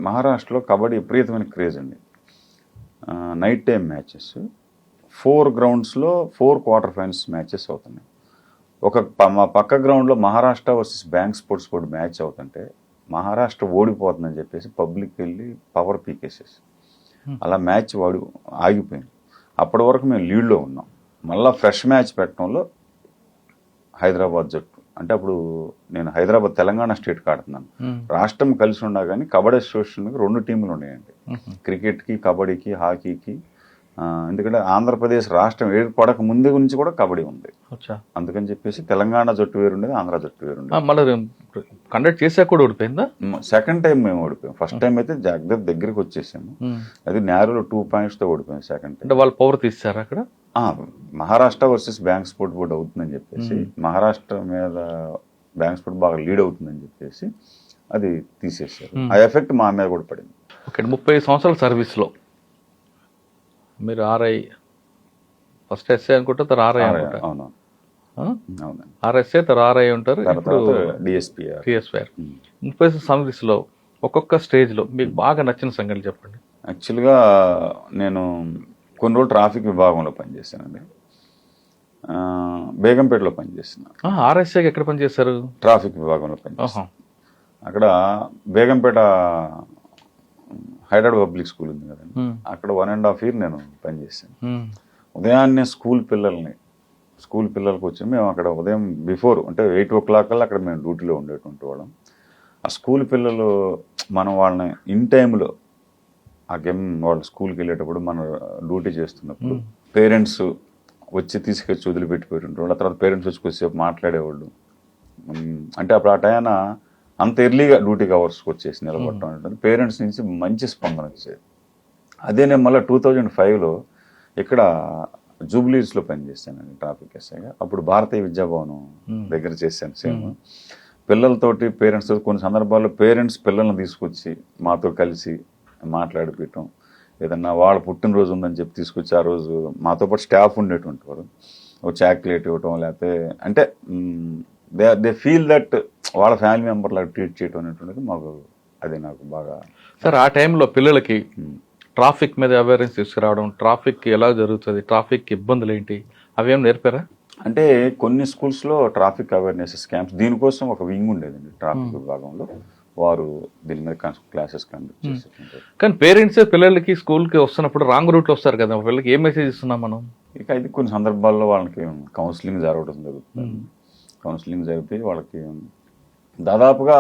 మహారాష్ట్రలో కబడ్డీ విపరీతమైన క్రేజ్ అండి. నైట్ టైం మ్యాచెస్ 4 గ్రౌండ్స్లో 4 క్వార్టర్ ఫైనల్స్ మ్యాచెస్ అవుతున్నాయి. మా పక్క గ్రౌండ్లో Maharashtra versus bank sports board match అవుతుంటే మహారాష్ట్ర ఓడిపోతుందని చెప్పేసి పబ్లిక్ వెళ్ళి పవర్ పీకేసేసి అలా మ్యాచ్ ఆగిపోయింది. అప్పటి వరకు మేము లీడ్లో ఉన్నాం. మళ్ళీ ఫ్రెష్ మ్యాచ్ పెట్టడంలో హైదరాబాద్ జట్టు, అంటే అప్పుడు నేను హైదరాబాద్ తెలంగాణ స్టేట్కి ఆడుతున్నాను. రాష్ట్రం కలిసి ఉన్నా కానీ కబడ్డీ అసోసియేషన్కి 2 టీములు ఉన్నాయండి, క్రికెట్కి, కబడ్డీకి, హాకీకి. ఎందుకంటే ఆంధ్రప్రదేశ్ రాష్ట్రం ఏర్పడక ముందు నుంచి కూడా కబడ్డీ ఉంది. అందుకని చెప్పేసి తెలంగాణ జట్టు వేరుండేది, ఆంధ్ర జట్టు వేరుండేది. మళ్ళీ కండక్ట్ చేసా కూడా ఓడిపోయిందా? సెకండ్ టైం మేము ఓడిపోయాం. ఫస్ట్ టైం అయితే జగదీప్ దగ్గరికి వచ్చేసాము, అది నేరులో 2 పాయింట్స్తో ఓడిపోయాం. సెకండ్ టైం అంటే వాళ్ళు పవర్ తీస్తారు అక్కడ. Maharashtra versus bank sport board అవుతుందని చెప్పేసి, మహారాష్ట్ర మీద బ్యాంక్ స్పోర్ట్ బాగా లీడ్ అవుతుందని చెప్పేసి అది తీసేసారు. ఆ ఎఫెక్ట్ మా మీద కూడా పడింది. ఓకే, 30 సంవత్సరాల సర్వీస్లో మీరు ఆర్ఐ ఫస్ట్ ఎస్ఐ అనుకుంటా, తర్వాత ఆర్ఐ అనుకుంటా. అవును, ఆర్ఎస్ఐ తర్వాత ఆర్ఐ ఉంటారు, ఇప్పుడు డిఎస్పీ. 30 సర్వీస్లో ఒక్కొక్క స్టేజ్లో మీకు బాగా నచ్చిన సంగతి చెప్పండి. యాక్చువల్గా నేను కొన్ని రోజులు ట్రాఫిక్ విభాగంలో పనిచేశానండి. బేగంపేటలో పనిచేస్తున్నాను. ఆర్ఎస్ఐకి ఎక్కడ పనిచేశారు? ట్రాఫిక్ విభాగంలో పనిచేస్తాను. అక్కడ బేగంపేట హైదరాబాద్ పబ్లిక్ స్కూల్ ఉంది కదండి, అక్కడ 1.5 year నేను పనిచేశాను. ఉదయాన్నే స్కూల్ పిల్లలకి వచ్చి మేము అక్కడ ఉదయం బిఫోర్ అంటే 8 o'clock కల్లా అక్కడ మేము డ్యూటీలో ఉండేటువంటి వాళ్ళం. ఆ స్కూల్ పిల్లలు మనం వాళ్ళని ఇన్ టైంలో ఆ గేమ్ వాళ్ళు స్కూల్కి వెళ్ళేటప్పుడు మన డ్యూటీ చేస్తున్నప్పుడు పేరెంట్స్ వచ్చి తీసుకొచ్చి వదిలిపెట్టిపోయేటువంటి వాళ్ళు. ఆ తర్వాత పేరెంట్స్ వచ్చి కొద్దిసేపు మాట్లాడేవాళ్ళు. అంటే అప్పుడు ఆ టైం అంత ఎర్లీగా డ్యూటీకి అవర్స్కి వచ్చేసి నిలబడటం అంటే పేరెంట్స్ నుంచి మంచి స్పందన వచ్చేది. అదే నేను మళ్ళీ 2005లో ఇక్కడ జూబ్లీస్లో పనిచేశానండి ట్రాఫిక్ ఎస్ఐగా. అప్పుడు భారతీయ విద్యాభవనం దగ్గర చేశాను సేమ్. పిల్లలతోటి పేరెంట్స్ కొన్ని సందర్భాల్లో పేరెంట్స్ పిల్లల్ని తీసుకొచ్చి మాతో కలిసి మాట్లాడిపించడం, ఏదన్నా వాళ్ళ పుట్టినరోజు ఉందని చెప్పి తీసుకొచ్చి ఆ రోజు మాతో పాటు స్టాఫ్ ఉండేటువంటి వారు ఒక చాక్లెట్ ఇవ్వటం, లేకపోతే అంటే దే ఫీల్ దట్ వాళ్ళ ఫ్యామిలీ మెంబర్ లాగా ట్రీట్ చేయడం అనేటువంటిది నాకు బాగా. సార్ ఆ టైంలో పిల్లలకి ట్రాఫిక్ మీద అవేర్నెస్ తీసుకురావడం, ట్రాఫిక్ ఎలా జరుగుతుంది, ట్రాఫిక్ ఇబ్బందులు ఏంటి, అవేం నేర్పారా? అంటే కొన్ని స్కూల్స్లో ట్రాఫిక్ అవేర్నెస్ క్యాంప్స్ దీనికోసం ఒక వింగ్ ఉండేదండి ట్రాఫిక్ విభాగంలో, వారు దీని మీద క్లాసెస్ కండక్ట్ చేసేటువంటి. కానీ పేరెంట్స్ పిల్లలకి స్కూల్కి వస్తున్నప్పుడు రాంగ్ రూట్లో వస్తారు కదా, పిల్లలకి ఏం మెసేజ్ ఇస్తున్నాం మనం? ఇక ఇది కొన్ని సందర్భాల్లో వాళ్ళకి కౌన్సిలింగ్ జరగడం జరుగుతుంది. కౌన్సిలింగ్ జరిపి వాళ్ళకి దాదాపుగా